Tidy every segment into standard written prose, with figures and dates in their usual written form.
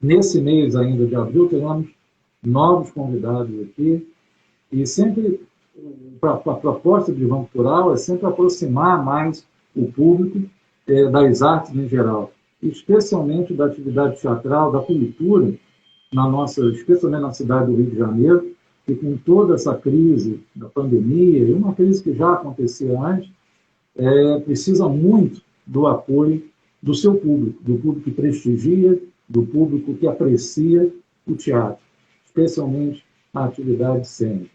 nesse mês ainda de abril, teremos novos convidados aqui, e sempre a proposta do Ivan Cultural é sempre aproximar mais o público das artes em geral, especialmente da atividade teatral, da cultura, especialmente na cidade do Rio de Janeiro, que com toda essa crise da pandemia, e uma crise que já acontecia antes, precisa muito do apoio do seu público, do público que prestigia, do público que aprecia o teatro, especialmente a atividade cênica.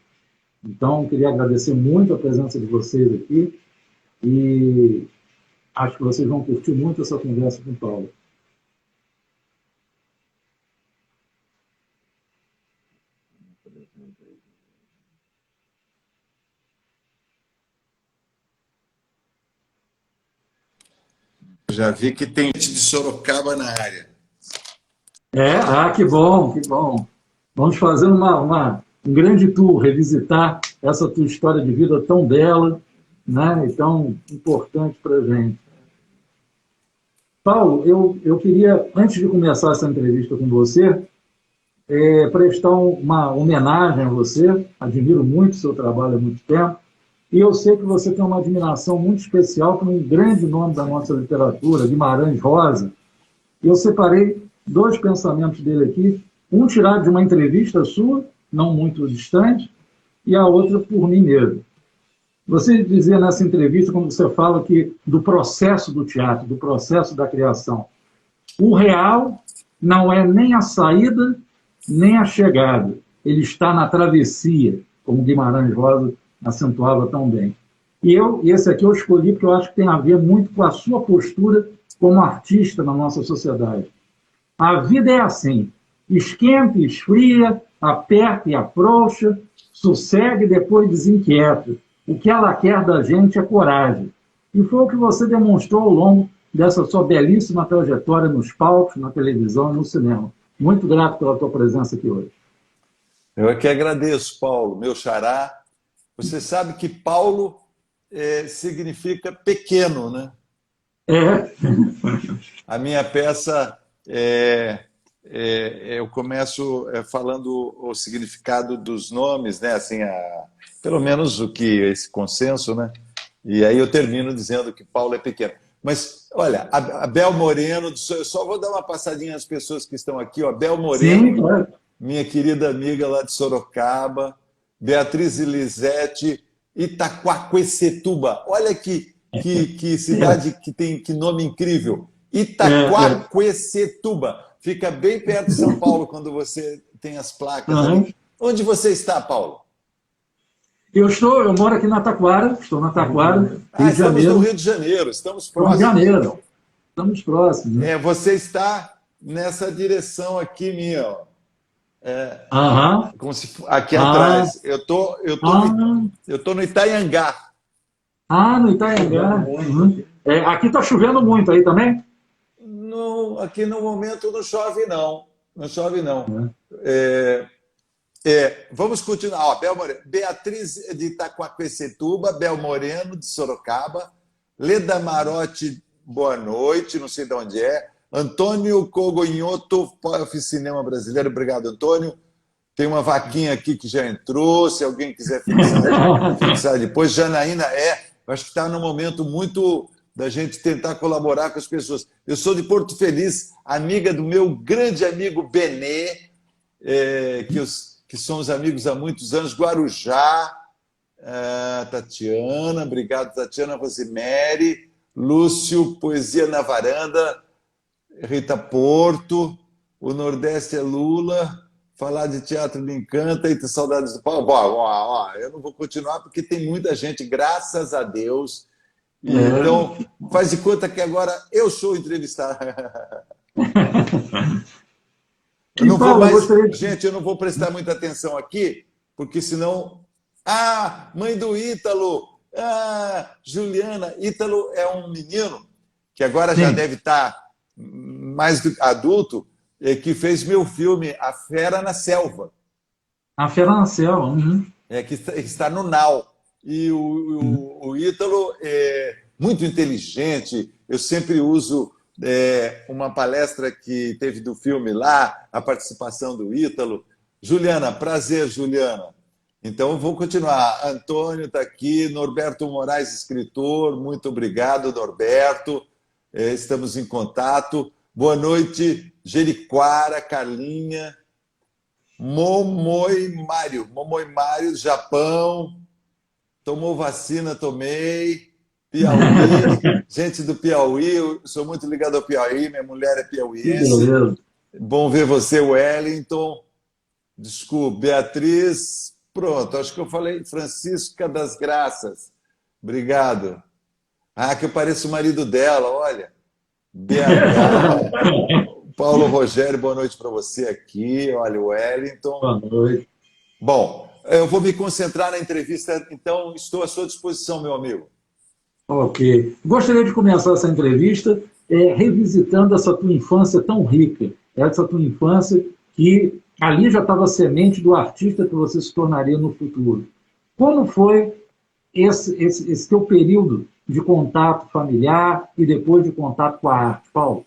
Então, queria agradecer muito a presença de vocês aqui e acho que vocês vão curtir muito essa conversa com o Paulo. Já vi que tem gente de Sorocaba na área. Que bom, que bom. Vamos fazer um grande tour, revisitar essa tua história de vida tão bela, né, e tão importante para a gente. Paulo, eu queria, antes de começar essa entrevista com você, prestar uma homenagem a você. Admiro muito o seu trabalho há muito tempo, e eu sei que você tem uma admiração muito especial por um grande nome da nossa literatura, Guimarães Rosa. Eu separei dois pensamentos dele aqui, um tirado de uma entrevista sua, não muito distante, e a outra por mim mesmo. Você dizia nessa entrevista, quando você fala do processo do teatro, do processo da criação, o real não é nem a saída, nem a chegada. Ele está na travessia, como Guimarães Rosa acentuava tão bem. E esse aqui eu escolhi porque eu acho que tem a ver muito com a sua postura como artista na nossa sociedade. A vida é assim, esquenta e esfria, aperta e afrouxa, sossegue e depois desinquieta. O que ela quer da gente é coragem. E foi o que você demonstrou ao longo dessa sua belíssima trajetória nos palcos, na televisão e no cinema. Muito grato pela tua presença aqui hoje. Eu é que agradeço, Paulo, meu xará. Você sabe que Paulo significa pequeno, né? A minha peça, eu começo falando o significado dos nomes, né? Assim, pelo menos o que esse consenso, né? E aí eu termino dizendo que Paulo é pequeno. Mas, olha, a Bel Moreno, eu só vou dar uma passadinha às pessoas que estão aqui, ó. Bel Moreno, sim, claro. Minha querida amiga lá de Sorocaba, Beatriz Elisete, Itaquaquecetuba. Olha que cidade que nome incrível. Itaquaquecetuba. Fica bem perto de São Paulo quando você tem as placas ali. Onde você está, Paulo? Eu moro aqui na Taquara, estou na Taquara, Rio de estamos Janeiro. No Rio de Janeiro, estamos próximos. Rio de Janeiro, então. Estamos próximos. Né? Você está nessa direção aqui minha, ó. Como se aqui atrás. Eu tô no Itaiangá. No Itaiangá. Aqui está chovendo muito aí também? Não, aqui no momento não chove, não. Não chove, não. Vamos continuar. Ó, Bel Moreno. Beatriz de Itaquaquecetuba, Bel Moreno, de Sorocaba, Leda Marotti, boa noite, não sei de onde é. Antônio Cogonhoto, POF Cinema Brasileiro, obrigado, Antônio. Tem uma vaquinha aqui que já entrou, se alguém quiser fixar depois. Janaína, acho que está num momento muito da gente tentar colaborar com as pessoas. Eu sou de Porto Feliz, amiga do meu grande amigo Benê, que somos amigos há muitos anos, Guarujá, Tatiana, obrigado, Tatiana, Rosemary, Lúcio, Poesia na Varanda, Rita Porto, o Nordeste é Lula, falar de teatro me encanta e ter saudades do Paulo. Eu não vou continuar porque tem muita gente, graças a Deus. Então, faz de conta que agora eu sou entrevistado. Gente, eu não vou prestar muita atenção aqui, porque senão... mãe do Ítalo! Juliana! Ítalo é um menino que agora já deve estar mais adulto, que fez meu filme A Fera na Selva. A Fera na Selva. Uhum. Que está no Now. E o Ítalo é muito inteligente. Eu sempre uso uma palestra que teve do filme lá, a participação do Ítalo. Juliana, prazer, Juliana. Então, eu vou continuar. Antônio está aqui, Norberto Moraes, escritor. Muito obrigado, Norberto. Estamos em contato. Boa noite, Jeriquara, Carlinha. Momoi Mário, Japão. Tomou vacina, tomei. Piauí, gente do Piauí, eu sou muito ligado ao Piauí, minha mulher é piauiense. Bom ver você, Wellington. Desculpe, Beatriz. Pronto, acho que eu falei. Francisca das Graças. Obrigado. Ah, que eu pareço o marido dela, olha. BH. Paulo Rogério, boa noite para você aqui. Olha, o Wellington. Boa noite. Bom, eu vou me concentrar na entrevista, então estou à sua disposição, meu amigo. Ok. Gostaria de começar essa entrevista revisitando essa tua infância tão rica, essa tua infância que ali já estava a semente do artista que você se tornaria no futuro. Como foi esse teu período de contato familiar e depois de contato com a arte, Paulo?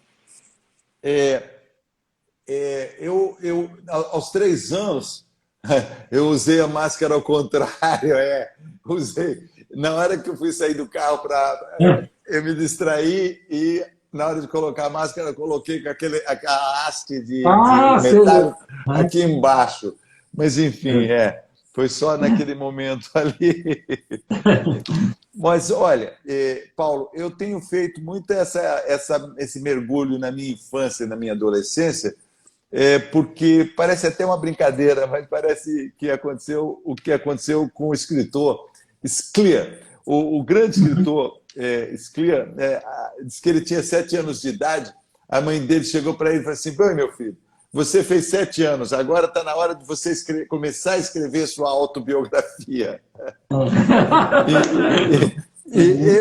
Aos 3 anos, eu usei a máscara ao contrário. Usei. Na hora que eu fui sair do carro, eu me distraí e, na hora de colocar a máscara, eu coloquei com aquela haste de metal aqui embaixo. Mas, enfim, foi só naquele momento ali. Mas, olha, Paulo, eu tenho feito muito esse mergulho na minha infância, na minha adolescência, porque parece até uma brincadeira, mas parece que aconteceu o que aconteceu com o escritor Scliar. O grande escritor Scliar disse que ele tinha 7 anos de idade. A mãe dele chegou para ele e falou assim: bem, meu filho, você fez 7 anos, agora está na hora de você começar a escrever sua autobiografia.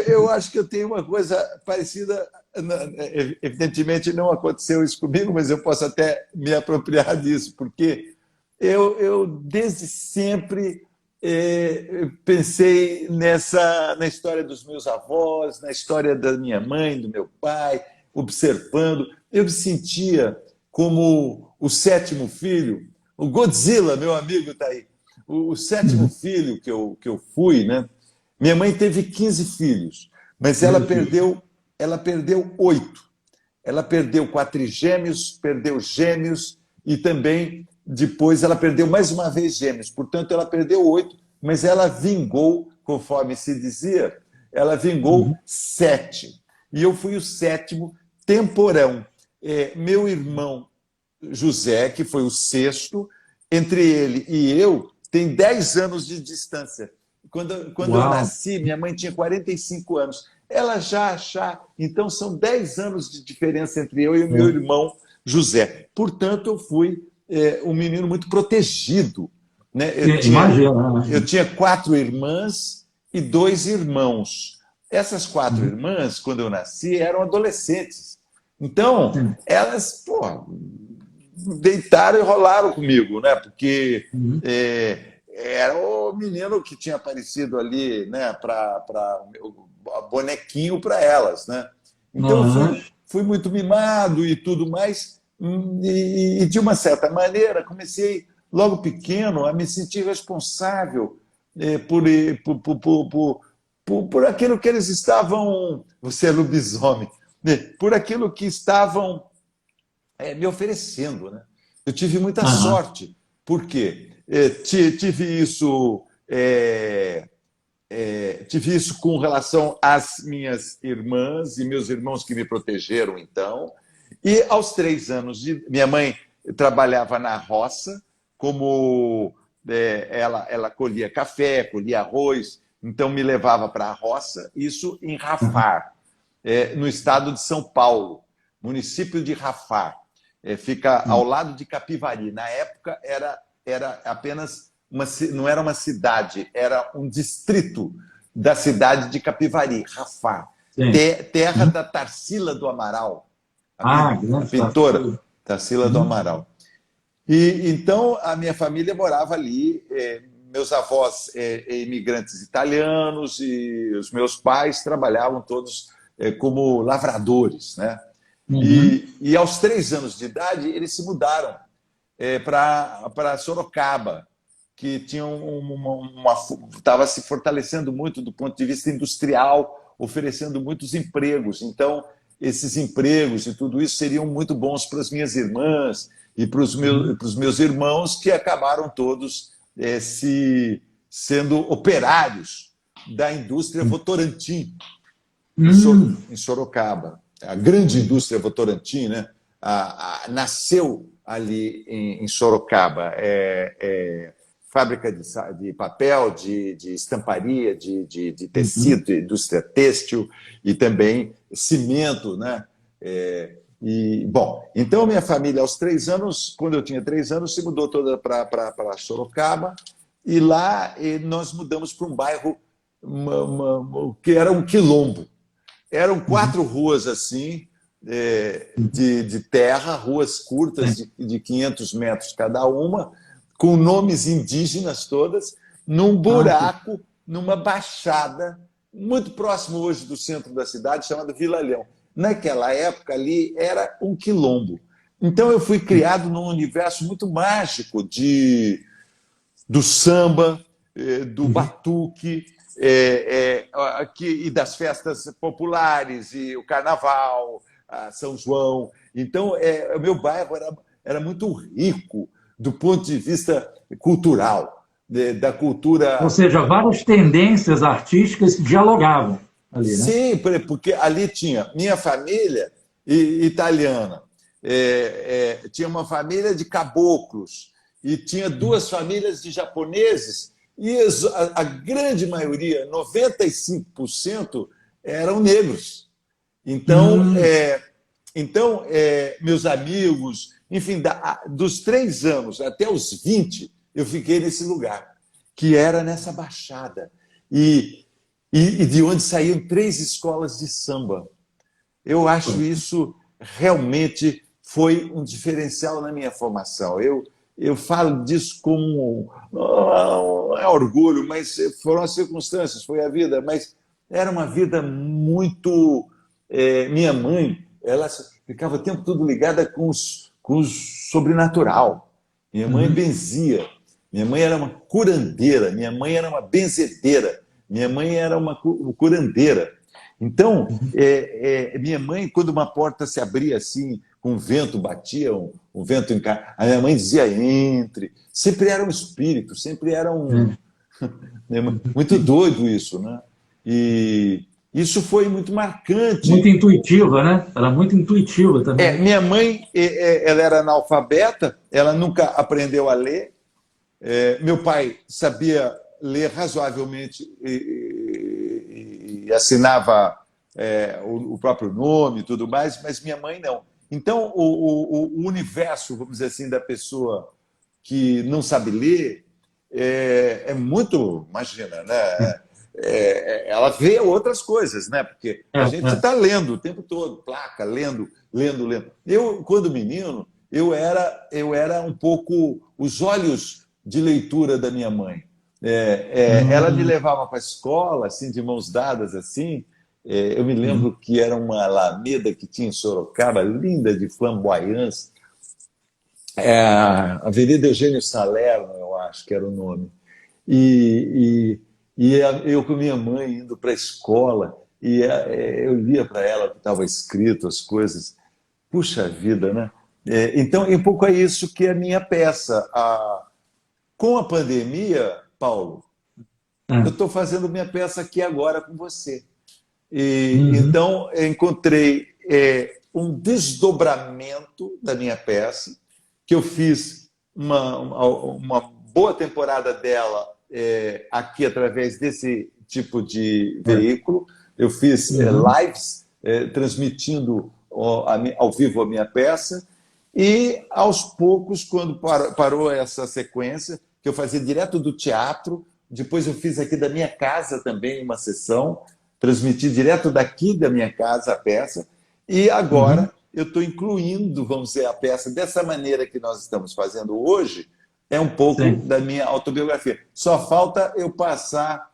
Eu acho que eu tenho uma coisa parecida. Evidentemente não aconteceu isso comigo, mas eu posso até me apropriar disso, porque eu desde sempre pensei na história dos meus avós, na história da minha mãe, do meu pai, observando. Eu me sentia como o 7º filho. O Godzilla, meu amigo, está aí. O 7º filho que eu fui, né? Minha mãe teve 15 filhos, mas ela perdeu 8. Ela perdeu 4 gêmeos, perdeu gêmeos e também depois ela perdeu mais uma vez gêmeos. Portanto, ela perdeu 8, mas ela vingou, conforme se dizia, ela vingou 7. E eu fui o 7º temporão. Meu irmão José, que foi o 6º, entre ele e eu, tem 10 anos de distância. Quando eu nasci, minha mãe tinha 45 anos. Ela já. Então, são 10 anos de diferença entre eu e o meu irmão José. Portanto, eu fui um menino muito protegido. Né? Eu tinha 4 irmãs e 2 irmãos. Essas 4 irmãs, quando eu nasci, eram adolescentes. Então, elas deitaram e rolaram comigo, né? Porque era o menino que tinha aparecido ali, né, para bonequinho para elas, né? Então fui muito mimado e tudo mais, e de uma certa maneira comecei logo pequeno a me sentir responsável por aquilo que eles estavam, você é lobisomem, né? Por aquilo que estavam me oferecendo, né? Eu tive muita sorte, porque tive isso com relação às minhas irmãs e meus irmãos que me protegeram, então. E aos 3 anos, minha mãe trabalhava na roça, como ela colhia café, colhia arroz, então me levava para a roça, isso em Rafar, no estado de São Paulo, município de Rafar. Fica ao lado de Capivari. Na época era apenas não era uma cidade, era um distrito da cidade de Capivari, Rafar, terra da Tarsila do Amaral, a pintora Tarsila do Amaral. E então a minha família morava ali, meus avós imigrantes italianos e os meus pais trabalhavam todos como lavradores, né? Uhum. E aos 3 anos de idade, eles se mudaram para Sorocaba, que tinha estava se fortalecendo muito do ponto de vista industrial, oferecendo muitos empregos. Então, esses empregos e tudo isso seriam muito bons para as minhas irmãs e para os meus irmãos, que acabaram todos sendo operários da indústria Votorantim, Hum. em Sorocaba. A grande indústria Votorantim, né, nasceu ali em Sorocaba. Fábrica de papel, de estamparia, de Uhum. tecido, de indústria têxtil e também cimento, né? Bom, então minha família, aos 3 anos, quando eu tinha 3 anos, se mudou toda para Sorocaba, e lá nós mudamos para um bairro que era um quilombo. Eram Uhum. 4 ruas assim, Uhum. de terra, ruas curtas Sim. de 500 metros cada uma, com nomes indígenas todas, num Ah, buraco, numa baixada, muito próximo hoje do centro da cidade, chamado Vila Leão. Naquela época ali era um quilombo. Então eu fui criado num universo muito mágico do samba, do uhum. batuque, e das festas populares, e o carnaval, São João. Então, o meu bairro era muito rico do ponto de vista cultural, da Ou cultura. seja, várias tendências artísticas dialogavam ali, né? Sim, porque ali tinha minha família italiana, tinha uma família de caboclos e tinha 2 famílias de japoneses, e a grande maioria, 95%, eram negros. Então, Hum. meus amigos, enfim, dos 3 anos até os 20, eu fiquei nesse lugar, que era nessa baixada. E, e de onde saíam 3 escolas de samba. Eu acho isso realmente foi um diferencial na minha formação. Eu falo disso como orgulho, mas foram as circunstâncias, foi a vida. Mas era uma vida muito. Minha mãe, ela ficava o tempo todo ligada com os sobrenatural. Minha mãe Uhum. benzia. Minha mãe era uma curandeira. Minha mãe era uma benzedeira. Minha mãe era uma curandeira. Então, minha mãe, quando uma porta se abria assim, com um vento, batia um vento em casa, a minha mãe dizia: entre. Sempre era um espírito, sempre era um. É. Muito doido isso, né? E isso foi muito Muito marcante. intuitiva, né? Ela é muito intuitiva também, né? Minha mãe, ela era analfabeta, ela nunca aprendeu a ler. Meu pai sabia ler razoavelmente e assinava o próprio nome e tudo mais, mas minha mãe não. Então, o universo, vamos dizer assim, da pessoa que não sabe ler muito, imagina, né? Ela vê outras coisas, né? Porque É, a gente é. está lendo o tempo todo, placa, lendo, lendo, lendo. Eu, quando menino, eu era um pouco os olhos de leitura da minha mãe. Ela me Hum. levava para a escola, assim, de mãos dadas, assim. Eu me Uhum. lembro que era uma alameda que tinha em Sorocaba, linda de flamboyance, Avenida Eugênio Salerno, eu acho que era o nome. Eu com minha mãe indo para a escola, e eu lia para ela o que estava escrito, as coisas. Puxa vida, né? Então, um pouco é isso que é a minha peça. Com a pandemia, Paulo, eu É. estou fazendo minha peça aqui agora com você. Uhum. Então, eu encontrei um desdobramento da minha peça, que eu fiz uma boa temporada dela aqui através desse tipo de É. veículo. Eu fiz Uhum. lives transmitindo ao vivo a minha peça, e aos poucos, quando parou essa sequência, que eu fazia direto do teatro, depois eu fiz aqui da minha casa também uma sessão, transmiti direto daqui da minha casa a peça, e Uhum. agora eu estou incluindo, vamos dizer, a peça dessa maneira que nós estamos fazendo hoje, é um pouco Sim. da minha autobiografia. Só falta eu passar,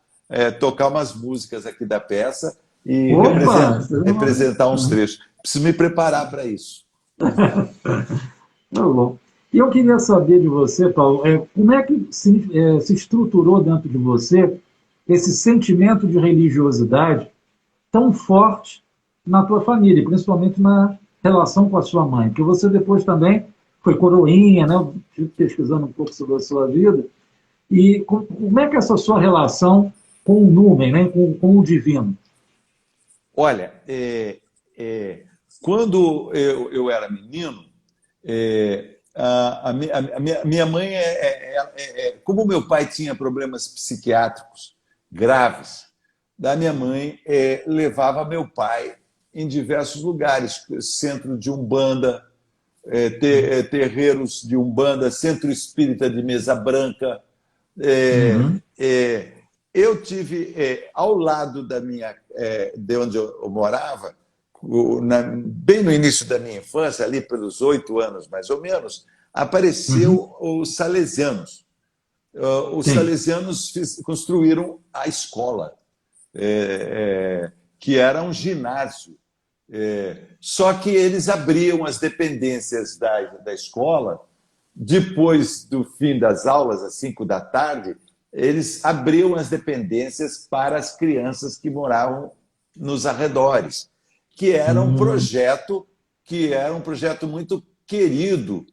tocar umas músicas aqui da peça, e Opa! representar uns trechos. Preciso me preparar para isso. Tá bom. E eu queria saber de você, Paulo, como é que se estruturou dentro de você esse sentimento de religiosidade tão forte na tua família, principalmente na relação com a sua mãe? Porque você depois também foi coroinha, né? Eu estive pesquisando um pouco sobre a sua vida. E como é que é essa sua relação com o Numen, né? Com o divino? Olha, quando eu era menino, a minha mãe, como meu pai tinha problemas psiquiátricos graves, da minha mãe levava meu pai em diversos lugares, centro de Umbanda, terreiros de Umbanda, centro espírita de Mesa Branca. Uhum. Eu tive, ao lado de onde eu morava, bem no início da minha infância, ali pelos 8 anos mais ou menos, Uhum. apareceu os salesianos. Os Sim. salesianos construíram a escola, que era um ginásio. Só que eles abriam as dependências da escola, depois do fim das aulas, às 5 da tarde, eles abriam as dependências para as crianças que moravam nos arredores, que era um Uhum. projeto muito querido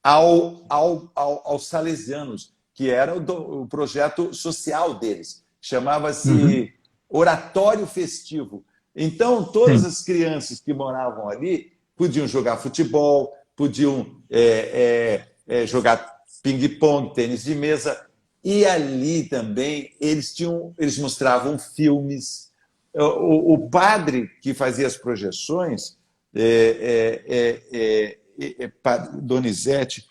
aos salesianos, que era o projeto social deles. Uhum. Chamava-se Oratório Festivo. Então, todas Sim. as crianças que moravam ali podiam jogar futebol, podiam jogar ping-pong, tênis de mesa. E ali também eles mostravam filmes. O padre que fazia as projeções, Donizete,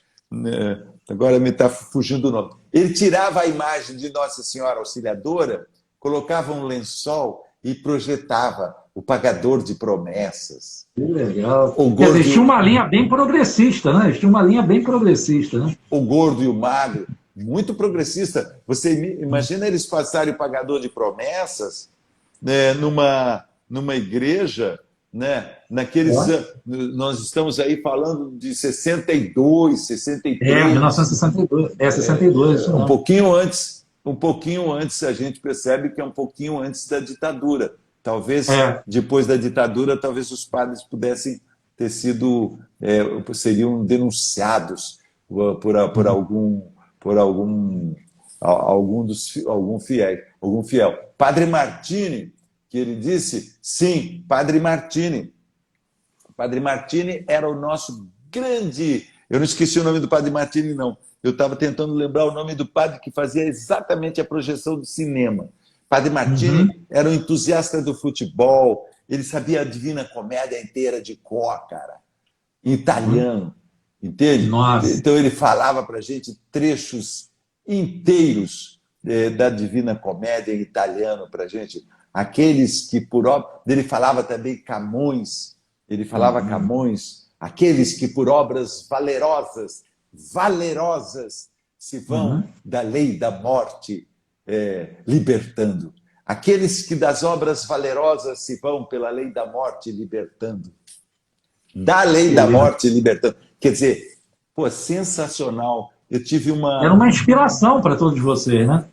agora me está fugindo o nome, ele tirava a imagem de Nossa Senhora Auxiliadora, colocava um lençol e projetava o pagador de promessas. Que legal. O Quer dizer, tinha gordo, uma linha bem progressista, né? Tinha uma linha bem progressista, né? o gordo e o magro, muito progressista. Você imagina eles passarem o pagador de promessas, né, numa igreja, né, naqueles Ó. anos. Nós estamos aí falando de 62, 63. 1962. 62, isso Um mesmo. pouquinho antes a gente percebe que é um pouquinho antes da ditadura. Talvez É. depois da ditadura, talvez os padres pudessem ter sido, seriam denunciados por Uhum. algum, por algum fiel. Padre Martini, que ele disse, sim, Padre Martini. Padre Martini era o nosso grande. Eu não esqueci o nome do Padre Martini, não. Eu estava tentando lembrar o nome do padre que fazia exatamente a projeção do cinema. Padre Uhum. Martini era um entusiasta do futebol, ele sabia a Divina Comédia inteira de cor, cara, em Uhum. italiano, entende? Nossa. Então ele falava para a gente trechos inteiros da Divina Comédia em italiano para a gente. Aqueles que por obra. Ele falava também Camões, ele falava Uhum. Camões, aqueles que por obras valerosas se vão Uhum. da lei da morte libertando. Aqueles que das obras valerosas se vão pela lei da morte libertando. Da lei da Beleza. morte libertando. Quer dizer, pô, sensacional. Eu tive Era uma inspiração para todos vocês, né?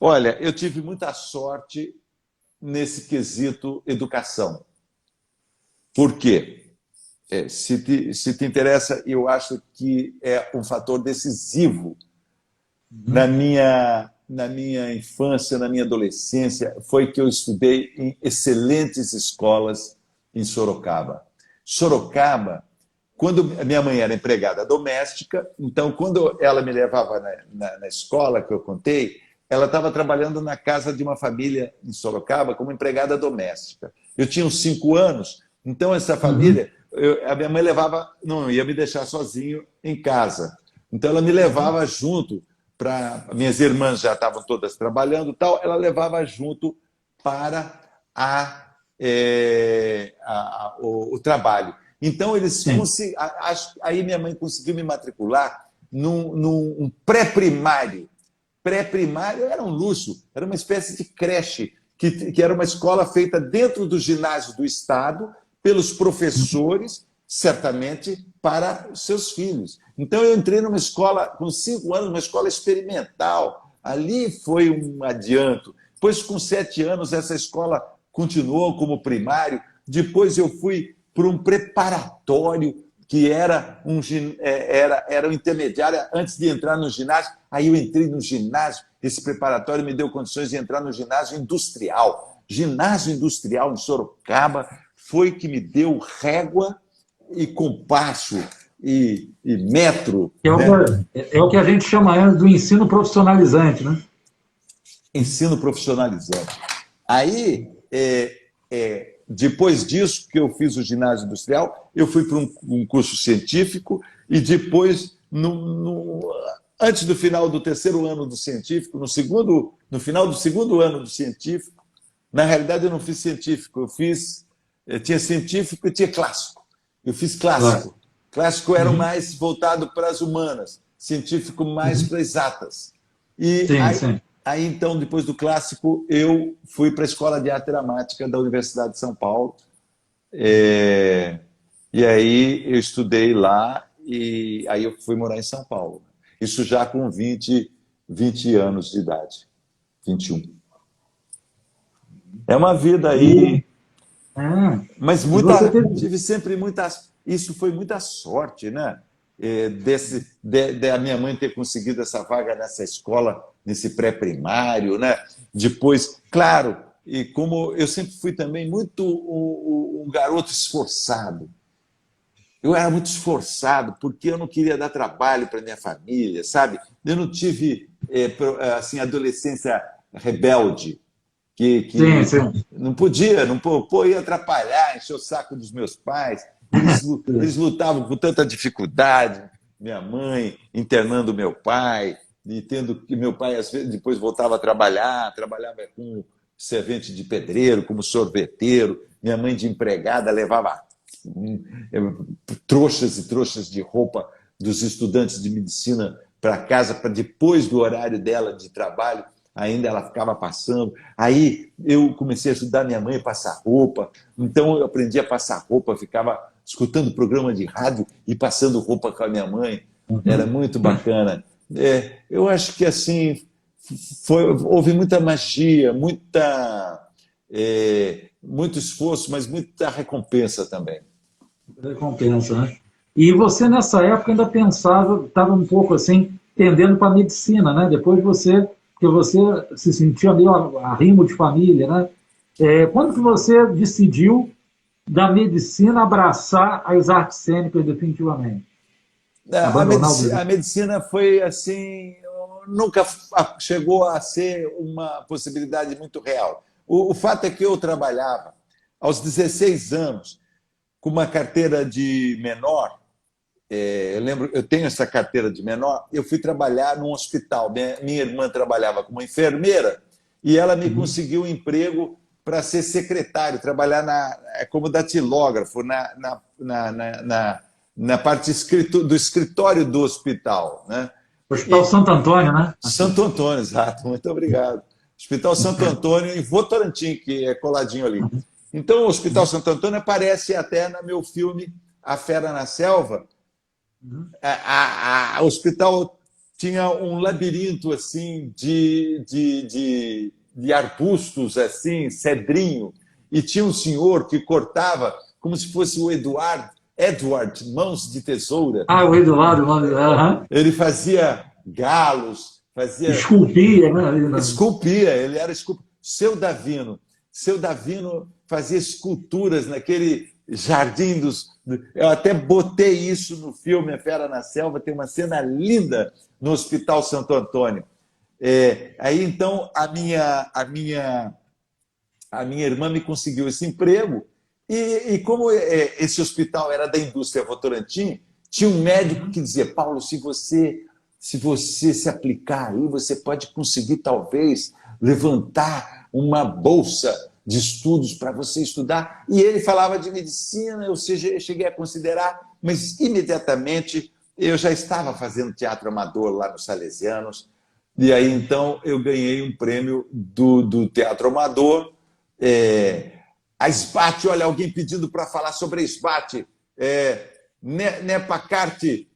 Olha, eu tive muita sorte nesse quesito educação. Por quê? Se te interessa, eu acho que é um fator decisivo Uhum. na minha infância, na minha adolescência, foi que eu estudei em excelentes escolas em Sorocaba. Sorocaba, quando minha mãe era empregada doméstica, então quando ela me levava na escola que eu contei, ela estava trabalhando na casa de uma família em Sorocaba como empregada doméstica. Eu tinha uns 5 anos, então essa Uhum. família, a minha mãe levava, não ia me deixar sozinho em casa. Então ela me Uhum. levava junto para minhas irmãs já estavam todas trabalhando, tal. Ela levava junto para o trabalho. Então eles Sim. aí minha mãe conseguiu me matricular num pré-primário. Pré-primário era um luxo, era uma espécie de creche que era uma escola feita dentro do ginásio do Estado, pelos professores, certamente para seus filhos. Então, eu entrei numa escola, com 5 anos, uma escola experimental. Ali foi um adianto. Depois, com 7 anos, essa escola continuou como primário. Depois, eu fui para um preparatório, que era um intermediário antes de entrar no ginásio. Aí eu entrei no ginásio, esse preparatório me deu condições de entrar no ginásio industrial. Ginásio industrial em Sorocaba foi que me deu régua e compasso e metro. É o que a gente chama do ensino profissionalizante, né? Ensino profissionalizante. Aí, depois disso, que eu fiz o ginásio industrial, eu fui para um curso científico e depois, antes do final do 3º ano do científico, no final do 2º ano do científico, na realidade eu não fiz científico, tinha científico e tinha clássico. Eu fiz clássico. Clássico era mais voltado para as humanas, científico mais para exatas. E aí, então, depois do clássico, eu fui para a Escola de Arte Dramática da Universidade de São Paulo. E aí eu estudei lá e aí eu fui morar em São Paulo. Isso já com 20 anos de idade, 21. É uma vida aí... Mas tive sempre isso foi muita sorte, né? Da minha mãe ter conseguido essa vaga nessa escola, nesse pré-primário, né? Depois, claro, e como eu sempre fui também muito um garoto esforçado. Eu era muito esforçado porque eu não queria dar trabalho para minha família, sabe? Eu não tive assim, adolescência rebelde. Sim. Não podia, ia atrapalhar, encher o saco dos meus pais. Eles lutavam com tanta dificuldade, minha mãe internando meu pai, e tendo que meu pai, às vezes, depois voltava a trabalhava como servente de pedreiro, como sorveteiro, minha mãe de empregada levava trouxas e trouxas de roupa dos estudantes de medicina para casa, para depois do horário dela de trabalho, ainda ela ficava passando. Aí eu comecei a ajudar minha mãe a passar roupa, então eu aprendi a passar roupa, ficava escutando programa de rádio e passando roupa com a minha mãe. Era muito bacana. Eu acho que assim houve muita magia, muito esforço, mas muita recompensa também. Recompensa, né? E você, nessa época, ainda pensava, estava um pouco assim, tendendo para a medicina, né? Depois que você se sentia meio arrimo de família, né? Quando que você decidiu da medicina abraçar as artes cênicas definitivamente? A medicina foi assim, nunca chegou a ser uma possibilidade muito real. O fato é que eu trabalhava aos 16 anos com uma carteira de menor. Eu tenho essa carteira de menor. Eu fui trabalhar num hospital. Minha irmã trabalhava como enfermeira e ela me conseguiu um emprego para ser secretário, trabalhar como datilógrafo na parte do escritório do hospital, né? Hospital Santo Antônio, né? Santo Antônio, exato. Muito obrigado. Hospital Santo Antônio, em Votorantim, que é coladinho ali. Então, o Hospital Santo Antônio aparece até no meu filme A Fera na Selva. O hospital tinha um labirinto assim de arbustos, assim, cedrinho, e tinha um senhor que cortava como se fosse o Edward Mãos de Tesoura. O Eduardo. Ele fazia galos, fazia... Esculpia, né? Esculpia, ele era escultor. Seu Davino fazia esculturas naquele jardim dos... Eu até botei isso no filme A Fera na Selva, tem uma cena linda no Hospital Santo Antônio. Aí, então, a minha irmã me conseguiu esse emprego e como esse hospital era da indústria Votorantim, tinha um médico que dizia: Paulo, se você se aplicar aí, você pode conseguir, talvez, levantar uma bolsa de estudos para você estudar. E ele falava de medicina, ou seja, eu cheguei a considerar, mas imediatamente eu já estava fazendo teatro amador lá nos Salesianos, E aí, então, eu ganhei um prêmio do Teatro Amador. A SBAT, olha, alguém pedindo para falar sobre a SBAT. Nepa Carte,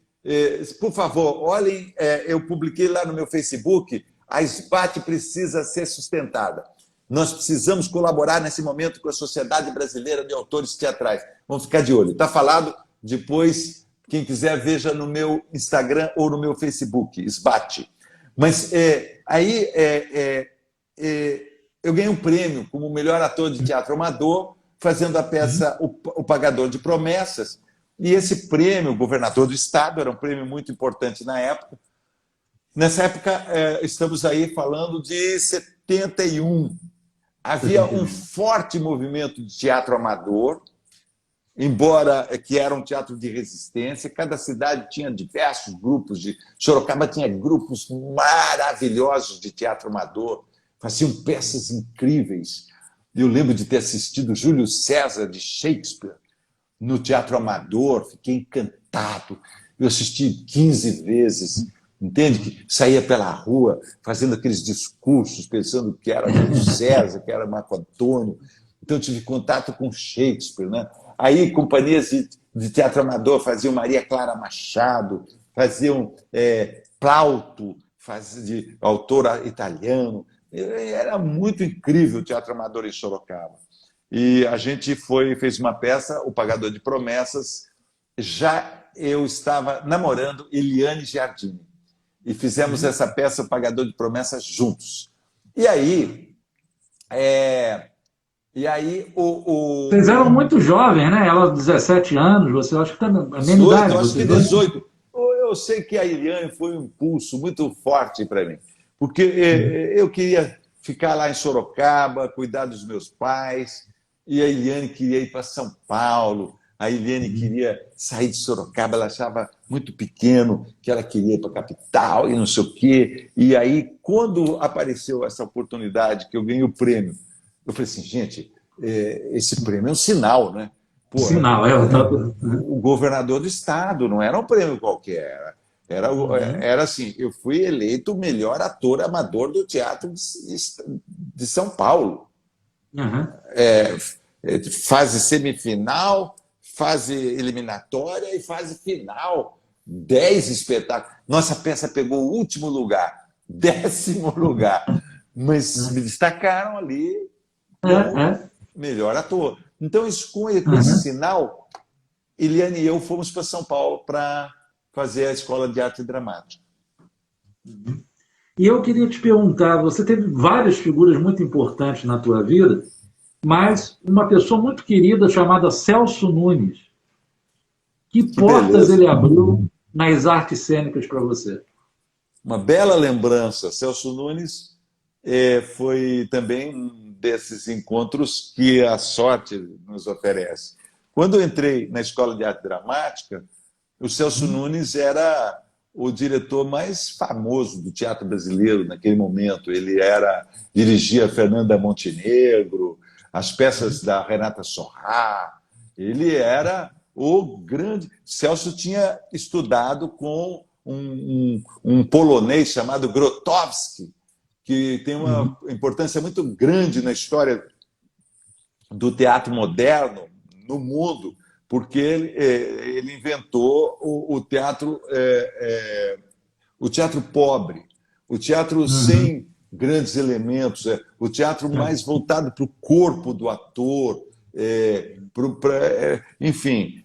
por favor, olhem, eu publiquei lá no meu Facebook, a SBAT precisa ser sustentada. Nós precisamos colaborar nesse momento com a Sociedade Brasileira de Autores Teatrais. Vamos ficar de olho. Está falado, depois, quem quiser, veja no meu Instagram ou no meu Facebook, SBAT. Mas aí eu ganhei um prêmio como melhor ator de teatro amador, fazendo a peça O Pagador de Promessas. E esse prêmio, o governador do estado, era um prêmio muito importante na época. Nessa época, estamos aí falando de 71. Havia um forte movimento de teatro amador, embora que era um teatro de resistência. Cada cidade tinha diversos grupos. Sorocaba tinha grupos maravilhosos de teatro amador, faziam peças incríveis. Eu lembro de ter assistido Júlio César de Shakespeare no Teatro Amador, fiquei encantado. Eu assisti 15 vezes, entende? Que saía pela rua fazendo aqueles discursos, pensando que era Júlio César, que era Marco Antônio. Então, eu tive contato com Shakespeare, né? Aí, companhias de teatro amador faziam Maria Clara Machado, faziam Plauto, de autor italiano. Era muito incrível o teatro amador em Sorocaba. E a gente fez uma peça, O Pagador de Promessas. Já eu estava namorando Eliane Giardini. E fizemos essa peça, O Pagador de Promessas, juntos. E aí... Vocês eram muito jovens, né? Ela, 17 anos, você acha que tá a mesma 18, idade. acho que 18. Eu sei que a Eliane foi um impulso muito forte para mim, porque eu queria ficar lá em Sorocaba, cuidar dos meus pais, e a Eliane queria ir para São Paulo, a Eliane queria sair de Sorocaba, ela achava muito pequeno, que ela queria ir para a capital e não sei o quê. E aí, quando apareceu essa oportunidade, que eu ganhei o prêmio, eu falei assim, gente, esse prêmio é um sinal, né? Pô, Sinal, o governador do estado, não era um prêmio qualquer. Era assim, eu fui eleito o melhor ator amador do teatro de São Paulo. Fase semifinal, fase eliminatória e fase final. 10 espetáculos. Nossa peça pegou o último lugar, 10º lugar. Mas me destacaram ali como melhor ator. Então, com esse sinal, Eliane e eu fomos para São Paulo para fazer a Escola de Arte Dramática. E eu queria te perguntar, você teve várias figuras muito importantes na tua vida, mas uma pessoa muito querida chamada Celso Nunes. Que portas beleza. ele abriu nas artes cênicas para você? Uma bela lembrança. Celso Nunes foi também um desses encontros que a sorte nos oferece. Quando eu entrei na Escola de Arte Dramática, o Celso Nunes era o diretor mais famoso do teatro brasileiro naquele momento. Ele dirigia Fernanda Montenegro, as peças da Renata Sorrah. Ele era o grande... Celso tinha estudado com um polonês chamado Grotowski, que tem uma importância muito grande na história do teatro moderno no mundo, porque ele inventou o teatro pobre, o teatro sem grandes elementos, o teatro mais voltado para o corpo do ator, enfim,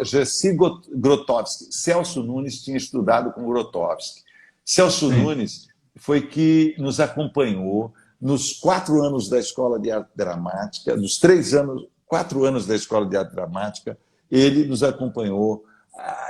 Jesse Grotowski. Celso Nunes tinha estudado com Grotowski. Celso Nunes foi que nos acompanhou nos 4 anos da Escola de Arte Dramática, nos 4 anos da Escola de Arte Dramática, ele nos acompanhou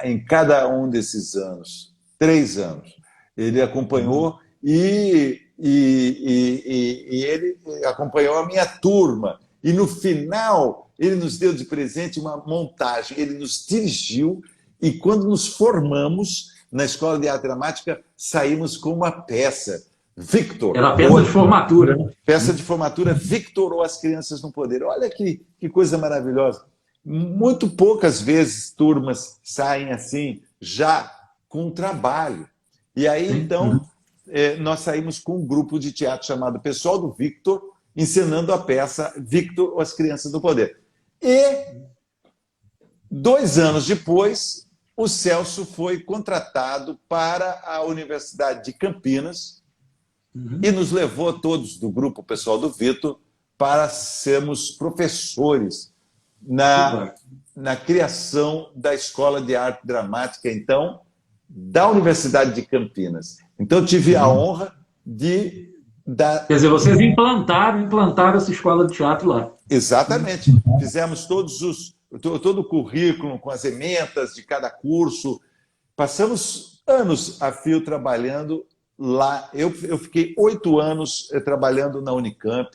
em cada um desses anos, 3 anos. Ele acompanhou e ele acompanhou a minha turma. E, no final, ele nos deu de presente uma montagem, ele nos dirigiu e, quando nos formamos na Escola de Arte Dramática, saímos com uma peça, Victor. Era a peça de formatura. Né? Peça de formatura, Victor ou As Crianças no Poder. Olha que coisa maravilhosa. Muito poucas vezes turmas saem assim, já com trabalho. E aí, então, nós saímos com um grupo de teatro chamado Pessoal do Victor, encenando a peça Victor ou as Crianças do Poder. E 2 anos depois, o Celso foi contratado para a Universidade de Campinas e nos levou todos do grupo Pessoal do Victor para sermos professores na criação da Escola de Arte Dramática, então, da Universidade de Campinas. Então, eu tive a honra de dar... Quer dizer, vocês implantaram essa escola de teatro lá. Exatamente. Fizemos todo o currículo com as ementas de cada curso. Passamos anos a fio trabalhando lá. Eu fiquei 8 anos trabalhando na Unicamp.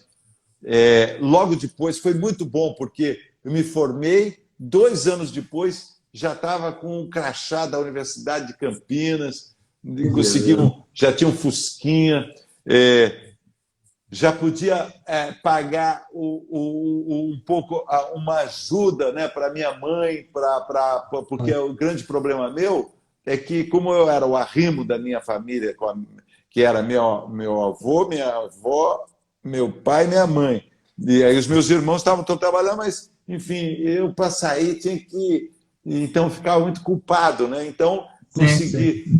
Logo depois, foi muito bom, porque eu me formei, 2 anos depois, já estava com um crachá da Universidade de Campinas, já tinha um Fusquinha, já podia pagar um pouco uma ajuda, né, para minha mãe, porque o grande problema meu é que, como eu era o arrimo da minha família, que era meu avô, minha avó, meu pai e minha mãe, e aí os meus irmãos estavam todos trabalhando, mas, enfim, eu para sair tinha que... Então, ficava muito culpado, né? Então,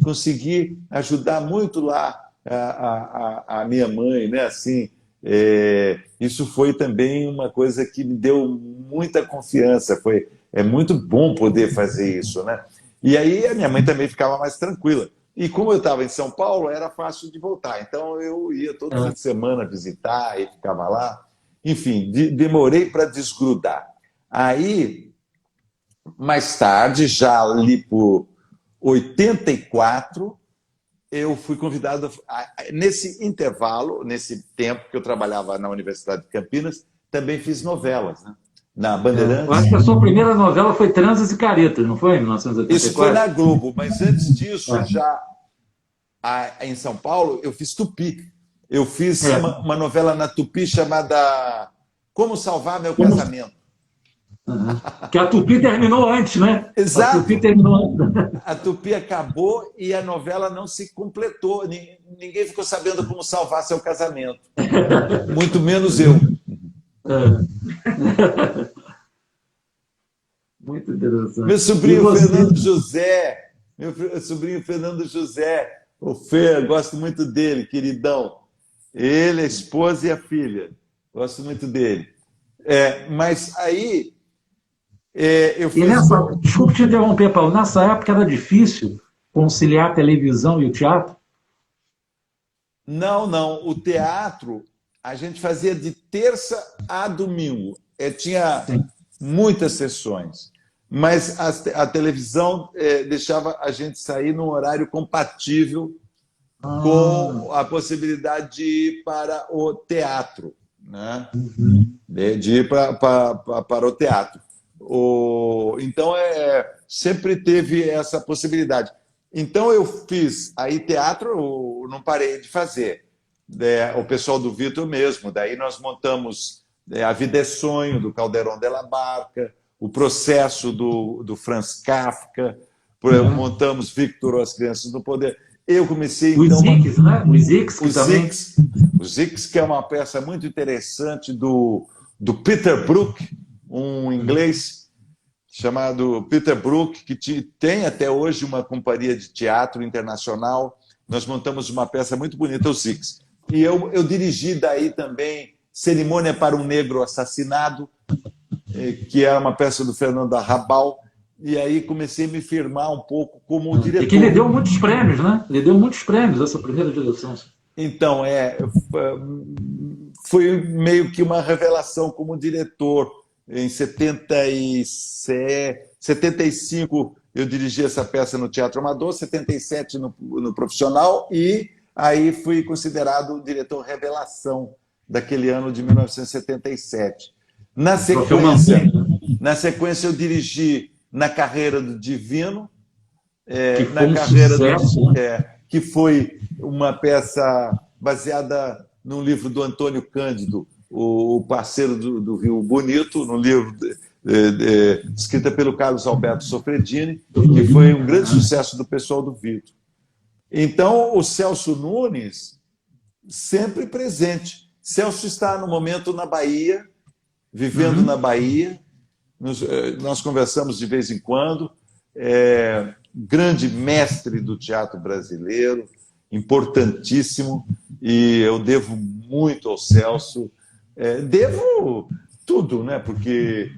consegui ajudar muito lá a minha mãe, né? Assim, isso foi também uma coisa que me deu muita confiança. É muito bom poder fazer isso, né? E aí a minha mãe também ficava mais tranquila. E como eu estava em São Paulo, era fácil de voltar. Então, eu ia todo fim de semana visitar e ficava lá. Enfim, demorei para desgrudar. Aí... Mais tarde, já ali por 84, eu fui convidado, nesse intervalo, nesse tempo que eu trabalhava na Universidade de Campinas, também fiz novelas, né? Na Bandeirantes. Eu acho que a sua primeira novela foi Transas e Caretas, não foi? Em 1984? Isso foi na Globo, mas antes disso, já em São Paulo, eu fiz Tupi. Eu fiz uma novela na Tupi chamada Como Salvar Meu Casamento. Que a Tupi terminou antes, né? Exato. A Tupi terminou antes. A Tupi acabou e a novela não se completou. Ninguém ficou sabendo como salvar seu casamento. Muito menos eu. Muito interessante. Meu sobrinho Fernando José, o Fê, gosto muito dele, queridão. Ele, a esposa e a filha. Gosto muito dele. Mas aí... Desculpe te interromper, Paulo. Nessa época era difícil conciliar a televisão e o teatro? Não. O teatro a gente fazia de terça a domingo. Tinha muitas sessões. Mas a televisão deixava a gente sair num horário compatível com a possibilidade de ir para o teatro, né? De ir para o teatro. Então, sempre teve essa possibilidade. Então, eu fiz aí teatro, eu não parei de fazer. O pessoal do Vitor mesmo. Daí nós montamos A Vida é Sonho, do Calderón de la Barca, O Processo, do Franz Kafka, montamos Victor ou as Crianças do Poder. Eu comecei... Os Zix, né? Os Zix, que é uma peça muito interessante do Peter Brook, um inglês chamado Peter Brook, que tem até hoje uma companhia de teatro internacional. Nós montamos uma peça muito bonita, os Zix. E eu dirigi daí também Cerimônia para um Negro Assassinado, que é uma peça do Fernando Arrabal, e aí comecei a me firmar um pouco como diretor. E que lhe deu muitos prêmios, né? Lhe deu muitos prêmios essa primeira direção. Então, foi meio que uma revelação como diretor. Em 75, eu dirigi essa peça no Teatro Amador, 77 no Profissional, e aí fui considerado o diretor revelação daquele ano de 1977. Na sequência, eu dirigi Na Carreira do Divino, que foi uma peça baseada num livro do Antônio Cândido, o Parceiro do Rio Bonito, no livro escrita pelo Carlos Alberto Sofredini, que foi um grande sucesso do pessoal do Vitor. Então, o Celso Nunes, sempre presente. Celso está, no momento, na Bahia, vivendo na Bahia. Nós conversamos de vez em quando. Grande mestre do teatro brasileiro, importantíssimo, e eu devo muito ao Celso. Devo tudo, né? Porque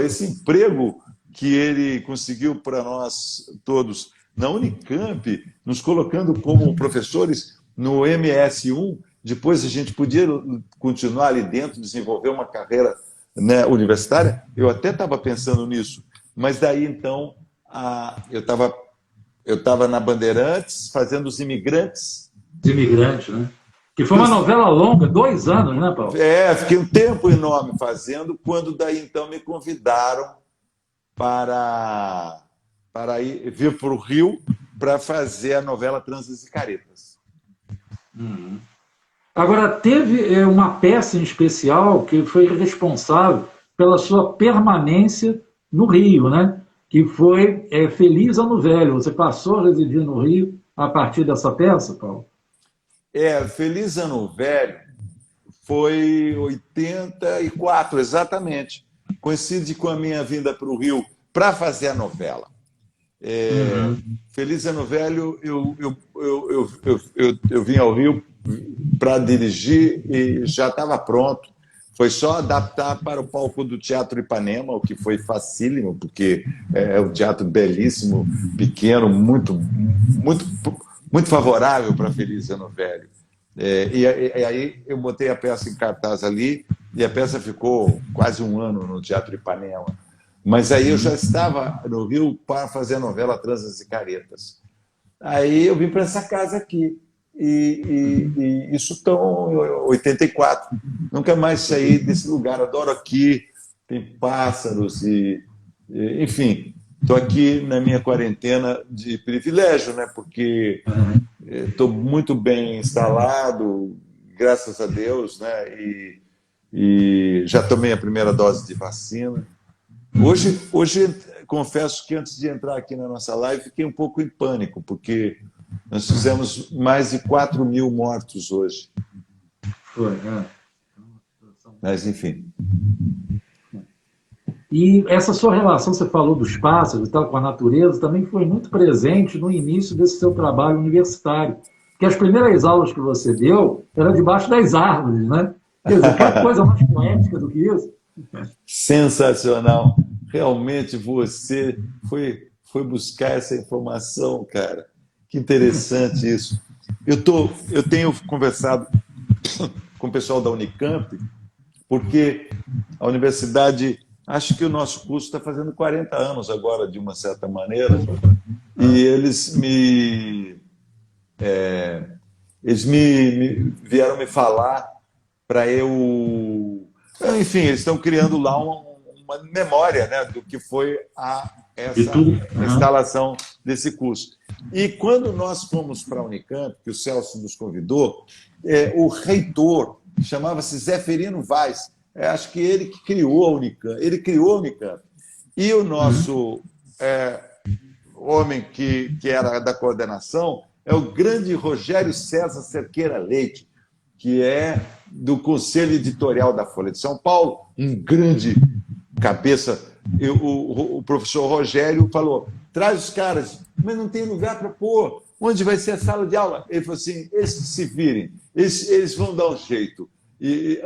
esse emprego que ele conseguiu para nós todos na Unicamp, nos colocando como professores no MS1, depois a gente podia continuar ali dentro, desenvolver uma carreira, né, universitária. Eu até estava pensando nisso, mas daí então eu estava na Bandeirantes fazendo Os Imigrantes. Os Imigrantes, né? Que foi uma novela longa, 2 anos, né, Paulo? Fiquei um tempo enorme fazendo, quando daí então me convidaram para vir para o Rio para fazer a novela Transas e Caretas. Agora, teve uma peça em especial que foi responsável pela sua permanência no Rio, né? Que foi Feliz Ano Velho. Você passou a residir no Rio a partir dessa peça, Paulo? Feliz Ano Velho foi 84, exatamente. Coincide com a minha vinda para o Rio para fazer a novela. Feliz Ano Velho, eu vim ao Rio para dirigir e já estava pronto. Foi só adaptar para o palco do Teatro Ipanema, o que foi facílimo, porque é um teatro belíssimo, pequeno, muito favorável para Feliz Ano Velho. E aí eu botei a peça em cartaz ali, e a peça ficou quase 1 ano no Teatro Ipanema. Mas aí eu já estava no Rio para fazer a novela Transas e Caretas. Aí eu vim para essa casa aqui. E isso estão em 84. Nunca mais saí desse lugar. Adoro aqui, tem pássaros enfim, estou aqui na minha quarentena de privilégio, né? Porque estou muito bem instalado, graças a Deus, né? E já tomei a primeira dose de vacina. Hoje, confesso que antes de entrar aqui na nossa live, fiquei um pouco em pânico, porque nós fizemos mais de 4.000 mortos hoje. Foi, Mas, enfim. E essa sua relação, você falou dos pássaros e tal, com a natureza, também foi muito presente no início desse seu trabalho universitário. Porque as primeiras aulas que você deu eram debaixo das árvores, né? Quer dizer, que coisa mais poética do que isso. Sensacional. Realmente você foi buscar essa informação, cara. Que interessante isso. Eu tenho conversado com o pessoal da Unicamp, porque a universidade, acho que o nosso curso está fazendo 40 anos agora, de uma certa maneira, e eles me vieram me falar para eu... Enfim, eles estão criando lá uma memória, né, do que foi essa instalação desse curso. E quando nós fomos para a Unicamp, que o Celso nos convidou, o reitor chamava-se Zeferino Vaz. Acho que ele que criou a Unicamp. Ele criou a Unicamp. E o nosso homem que era da coordenação é o grande Rogério César Cerqueira Leite, que é do Conselho Editorial da Folha de São Paulo, um grande cabeça. O professor Rogério falou: traz os caras, mas não tem lugar para pôr. Onde vai ser a sala de aula? Ele falou assim: eles que se virem, eles vão dar um jeito. E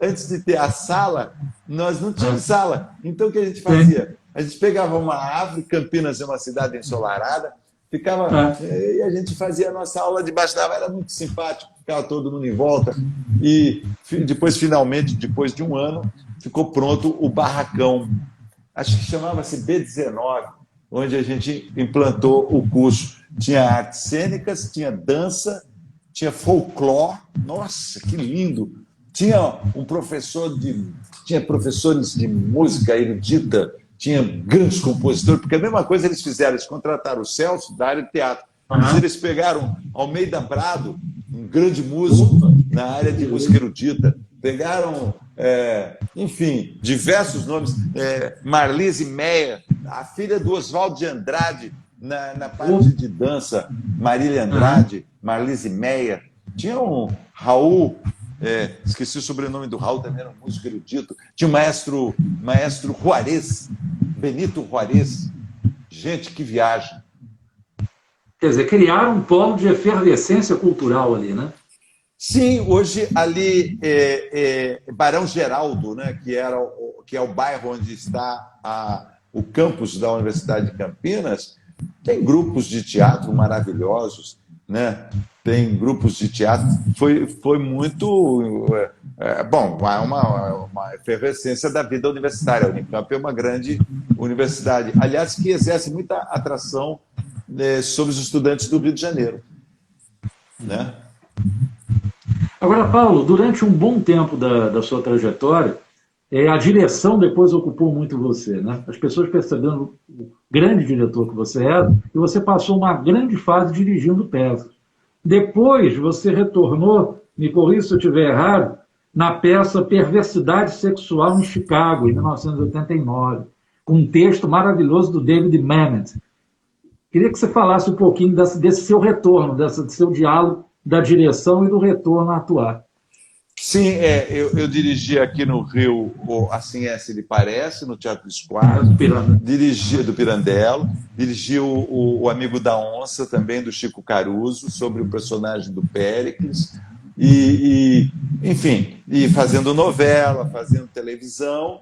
antes de ter a sala, nós não tínhamos sala. Então o que a gente fazia? A gente pegava uma árvore, Campinas é uma cidade ensolarada, e a gente fazia a nossa aula debaixo da árvore. Era muito simpático, ficava todo mundo em volta. E depois, finalmente, depois de 1 ano, ficou pronto o barracão. Acho que chamava-se B19, onde a gente implantou o curso. Tinha artes cênicas, tinha dança, tinha folclore. Nossa, que lindo! Tinha tinha professores de música erudita, tinha grandes compositores, porque a mesma coisa eles fizeram, eles contrataram o Celso da área de teatro. Mas eles pegaram Almeida Brado, um grande músico na área de música erudita, pegaram, enfim, diversos nomes, Marlise Meyer, a filha do Oswaldo de Andrade, Na parte de dança, Marília Andrade, Marlise Meyer, tinha um Raul, esqueci o sobrenome do Raul, também era um músico erudito, tinha o maestro Juarez, Benito Juarez. Gente, que viagem. Quer dizer, criaram um polo de efervescência cultural ali, né? Sim, hoje ali Barão Geraldo, né, que é o bairro onde está o campus da Universidade de Campinas, tem grupos de teatro maravilhosos, né? Tem grupos de teatro. Foi muito bom, uma efervescência da vida universitária. A Unicamp é uma grande universidade, aliás, que exerce muita atração sobre os estudantes do Rio de Janeiro, né? Agora, Paulo, durante um bom tempo da sua trajetória, a direção depois ocupou muito você, né? As pessoas percebendo o grande diretor que você era, e você passou uma grande fase dirigindo peças. Depois você retornou, me corrija se eu estiver errado, na peça Perversidade Sexual em Chicago, em 1989, com um texto maravilhoso do David Mamet. Queria que você falasse um pouquinho desse seu retorno, desse seu diálogo da direção e do retorno a atuar. Sim, eu dirigi aqui no Rio o Assim é, Se Lhe Parece, no Teatro Esquadro, dirigi do Pirandello, dirigi o Amigo da Onça, também do Chico Caruso, sobre o personagem do Péricles, enfim, e fazendo novela, fazendo televisão.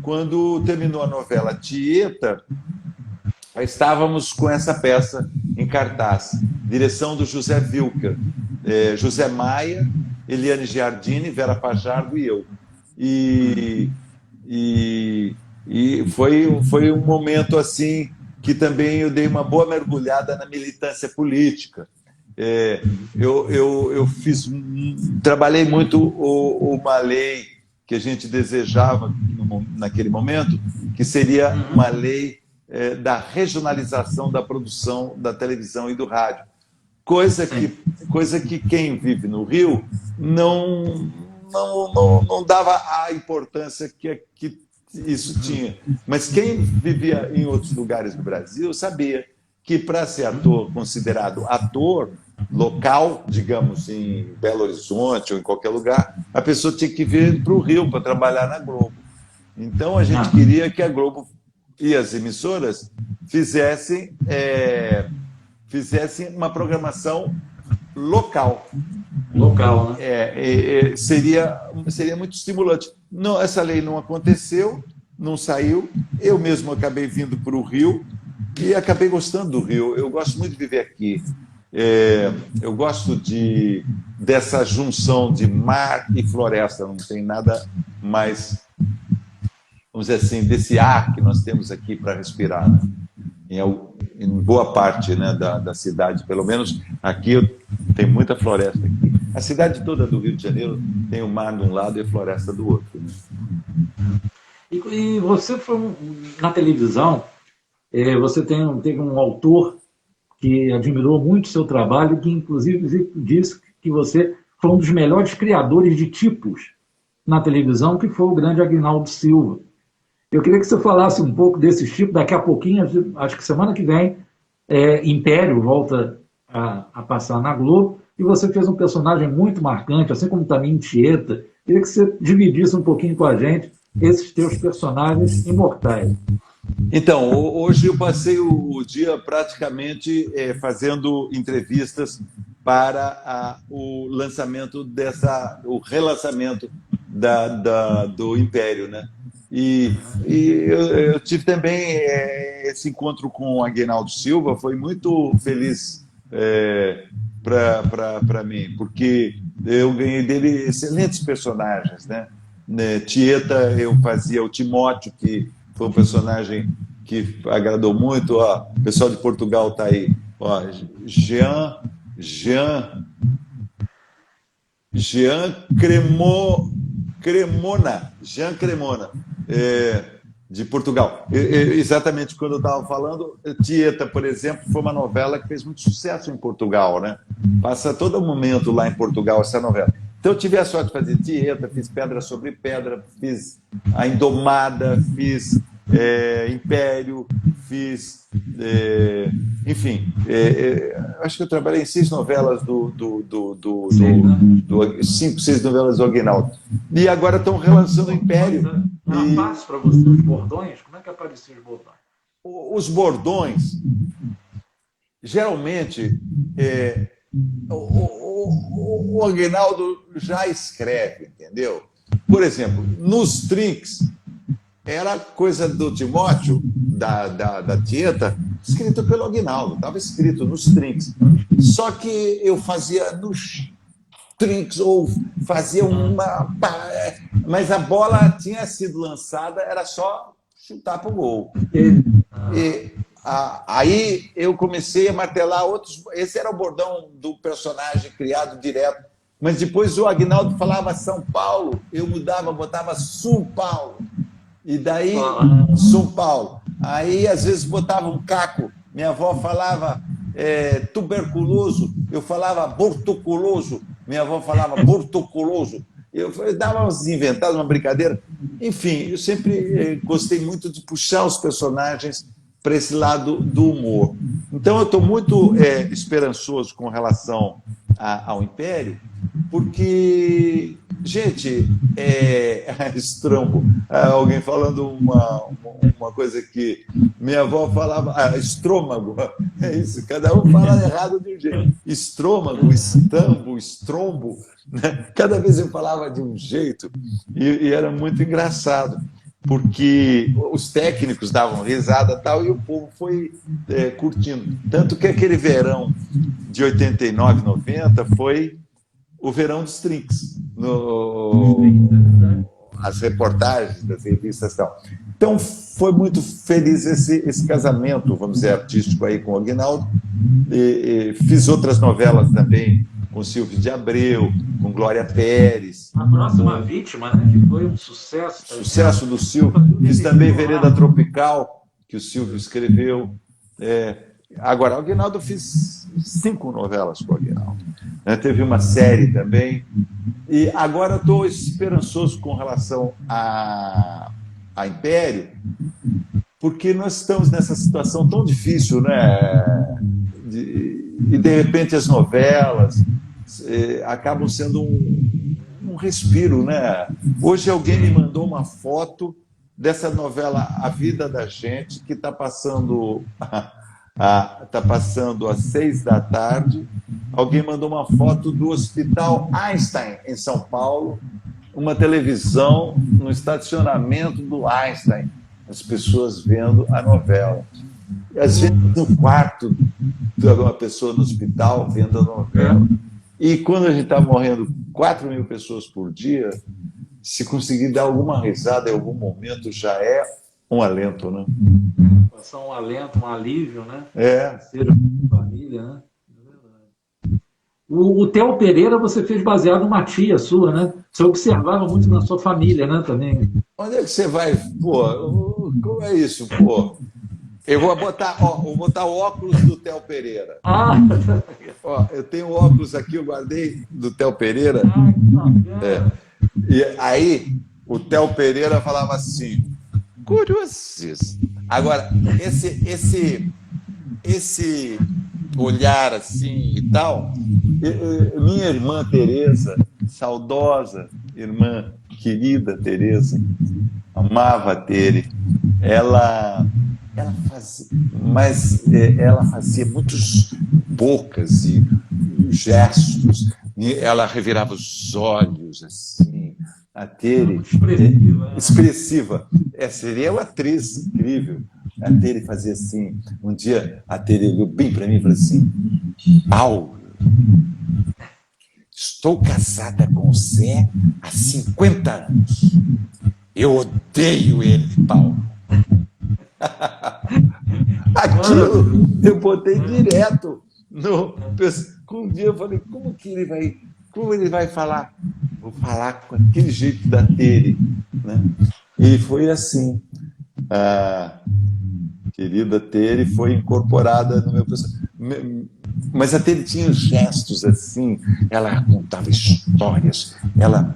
Quando terminou a novela Tieta, estávamos com essa peça em cartaz, direção do José Wilker, José Maia, Eliane Giardini, Vera Fajardo e eu. E foi um momento assim que também eu dei uma boa mergulhada na militância política. Eu trabalhei muito uma lei que a gente desejava naquele momento, que seria uma lei da regionalização da produção da televisão e do rádio. Coisa que quem vive no Rio não dava a importância que isso tinha. Mas quem vivia em outros lugares do Brasil sabia que, para ser ator, considerado ator local, digamos, em Belo Horizonte ou em qualquer lugar, a pessoa tinha que vir para o Rio para trabalhar na Globo. Então, a gente queria que a Globo e as emissoras fizessem uma programação local. Local, né? Seria muito estimulante. Não, essa lei não aconteceu, não saiu. Eu mesmo acabei vindo para o Rio e acabei gostando do Rio. Eu gosto muito de viver aqui. Eu gosto dessa junção de mar e floresta. Não tem nada mais, vamos dizer assim, desse ar que nós temos aqui para respirar, né? Em boa parte, né, da cidade, pelo menos aqui tem muita floresta aqui. A cidade toda do Rio de Janeiro tem o mar de um lado e a floresta do outro, né? E você foi na televisão, você teve um autor que admirou muito o seu trabalho, que inclusive disse que você foi um dos melhores criadores de tipos na televisão, que foi o grande Aguinaldo Silva. Eu queria que você falasse um pouco desses tipos. Daqui a pouquinho, acho que semana que vem, Império volta a passar na Globo, e você fez um personagem muito marcante, assim como também em Tieta. Queria que você dividisse um pouquinho com a gente esses teus personagens imortais. Então, hoje eu passei o dia praticamente fazendo entrevistas para o lançamento o relançamento do Império, né? E eu tive também esse encontro com o Aguinaldo Silva, foi muito feliz para mim, porque eu ganhei dele excelentes personagens, né? Tieta, eu fazia o Timóteo, que foi um personagem que agradou muito. Ó, o pessoal de Portugal está aí. Ó, Jean Cremona, de Portugal. Exatamente quando eu estava falando, Tieta, por exemplo, foi uma novela que fez muito sucesso em Portugal, né? Passa todo momento lá em Portugal essa novela. Então eu tive a sorte de fazer Tieta, fiz Pedra sobre Pedra, fiz A Indomada, fiz Império, fiz, enfim, acho que eu trabalhei em 6 novelas cinco, 6 novelas do Aguinaldo. E agora estão relançando o Império. Era fácil para você os bordões? Como é que apareciam os bordões? Os bordões, geralmente, o Aguinaldo já escreve, entendeu? Por exemplo, nos Trinks, era coisa do Timóteo, da Tieta, escrito pelo Aguinaldo, estava escrito nos Trinks. Só que eu fazia nos Trinks, ou fazia uma... Mas a bola tinha sido lançada, era só chutar para o gol. Aí eu comecei a martelar outros... Esse era o bordão do personagem criado direto. Mas depois o Aguinaldo falava São Paulo, eu mudava, botava São Paulo. E daí, São Paulo. Aí, às vezes, botava um caco. Minha avó falava tuberculoso, eu falava bortoculoso. Minha avó falava bortoculoso. Eu dava umas inventadas, uma brincadeira. Enfim, eu sempre gostei muito de puxar os personagens para esse lado do humor. Então, eu estou muito esperançoso com relação ao Império, porque, gente, estrombo. Alguém falando uma coisa que minha avó falava, estrômago, é isso, cada um fala errado de um jeito. Estrômago, estambo, estrombo, né? Cada vez eu falava de um jeito e era muito engraçado, porque os técnicos davam risada e tal, e o povo foi curtindo. Tanto que aquele verão de 89, 90 foi o verão dos Trinks, as reportagens das revistas e tal. Então, foi muito feliz esse casamento, vamos dizer, artístico aí com o Aguinaldo. Fiz outras novelas também, com Silvio de Abreu, com Glória Pérez. A Próxima Vítima, né, que foi um sucesso. Sucesso do Silvio. Fiz também Vereda Tropical, que o Silvio escreveu. Agora, o Aguinaldo, fiz 5 novelas com o Aguinaldo. Teve uma série também. E agora estou esperançoso com relação a Império, porque nós estamos nessa situação tão difícil, né? E, de repente, as novelas acabam sendo um respiro, né? Hoje alguém me mandou uma foto dessa novela A Vida da Gente, que está passando às 6 da tarde. Alguém mandou uma foto do Hospital Einstein, em São Paulo, uma televisão no estacionamento do Einstein, as pessoas vendo a novela. E, às vezes, no quarto de alguma pessoa no hospital vendo a novela. E quando a gente está morrendo 4.000 pessoas por dia, se conseguir dar alguma risada em algum momento, já é um alento, né? Um alento, um alívio, né? Ser família, né? O Theo Pereira você fez baseado numa tia sua, né? Você observava muito na sua família, né, também. Onde é que você vai? Pô, como é isso, pô? Eu vou botar o óculos do Theo Pereira. Eu tenho óculos aqui, eu guardei do Theo Pereira. E aí, o Theo Pereira falava assim, curiosíssimo. Agora, esse olhar assim e tal, minha irmã Tereza, saudosa irmã querida Tereza, amava a Tere, ela fazia muitos bocas e gestos, e ela revirava os olhos assim, a Tere, expressiva. Seria uma atriz incrível. A Tere fazia assim. Um dia a Tere olhou bem para mim e falou assim: Paulo, estou casada com você há 50 anos. Eu odeio ele, Paulo. Aquilo eu botei direto no. Um dia eu falei: como ele vai falar? Vou falar com aquele jeito da Tere, né? E foi assim. A querida Tere foi incorporada no meu personagem. Mas a Tere tinha gestos assim, ela contava histórias, ela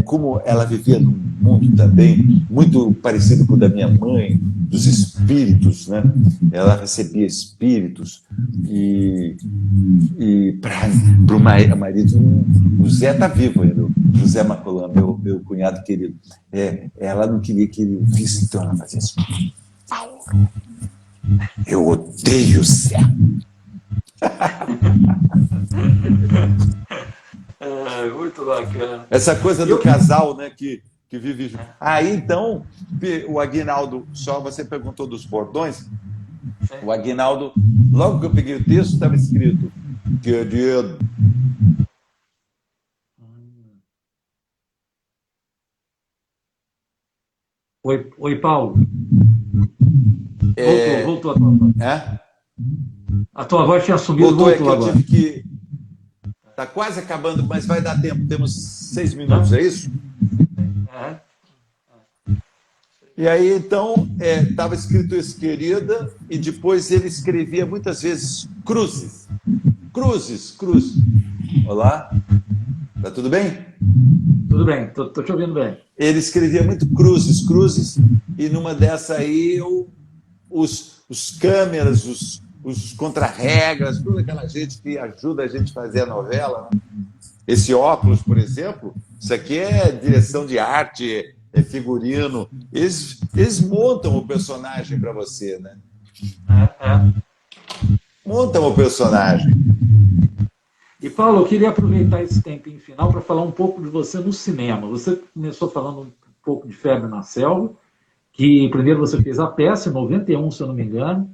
como ela vivia num mundo também muito parecido com o da minha mãe, dos espíritos, né? Ela recebia espíritos e para o marido, o Zé está vivo ainda, o José Macolã, meu cunhado querido. Ela não queria que ele visse, então ela fazia assim: Paulo, eu odeio o Zé. Muito bacana. Essa coisa do casal, né, que vive junto. Aí, então, o Aguinaldo, só você perguntou dos bordões, o Aguinaldo, logo que eu peguei o texto, estava escrito: querido. Oi, Paulo. Voltou a tua voz. A tua voz tinha sumido, voltou agora. Eu tive que... Está quase acabando, mas vai dar tempo. Temos 6 minutos, é isso? E aí, então, estava escrito esse querida, e depois ele escrevia muitas vezes cruzes. Cruzes. Olá? Tá tudo bem? Tudo bem, tô te ouvindo bem. Ele escrevia muito cruzes, e numa dessa aí, os câmeras, os contra-regras, toda aquela gente que ajuda a gente a fazer a novela, né? Esse óculos, por exemplo, isso aqui é direção de arte, é figurino. Eles montam o personagem para você, né? Montam o personagem. E, Paulo, eu queria aproveitar esse tempinho final para falar um pouco de você no cinema. Você começou falando um pouco de Febre na Selva, que primeiro você fez a peça, em 91, se eu não me engano,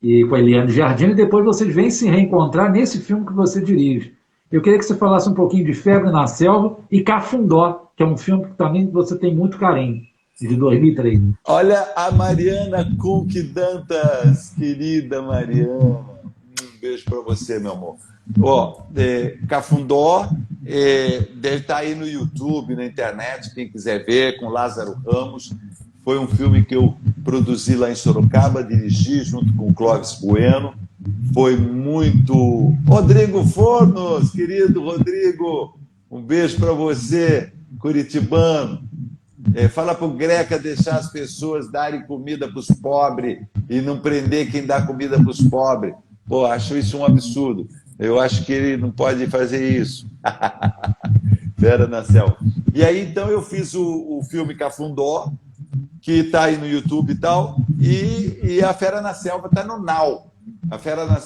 e com a Eliane Giardino, e depois vocês vêm se reencontrar nesse filme que você dirige. Eu queria que você falasse um pouquinho de Febre na Selva e Cafundó, que é um filme que também você tem muito carinho, de 2003. Olha a Mariana Kunke Dantas, querida Mariana. Um beijo para você, meu amor. Cafundó deve estar aí no YouTube, na internet, quem quiser ver, com Lázaro Ramos. Foi um filme que eu produzi lá em Sorocaba, dirigi junto com o Clóvis Bueno. Foi muito... Rodrigo Fornos, querido Rodrigo, um beijo para você, curitibano. Fala para o Greca deixar as pessoas darem comida para os pobres e não prender quem dá comida para os pobres. Pô, acho isso um absurdo. Eu acho que ele não pode fazer isso. Fera na Selva. E aí, então, eu fiz o filme Cafundó, que está aí no YouTube e tal, e a Fera na Selva está no Now. A Fera na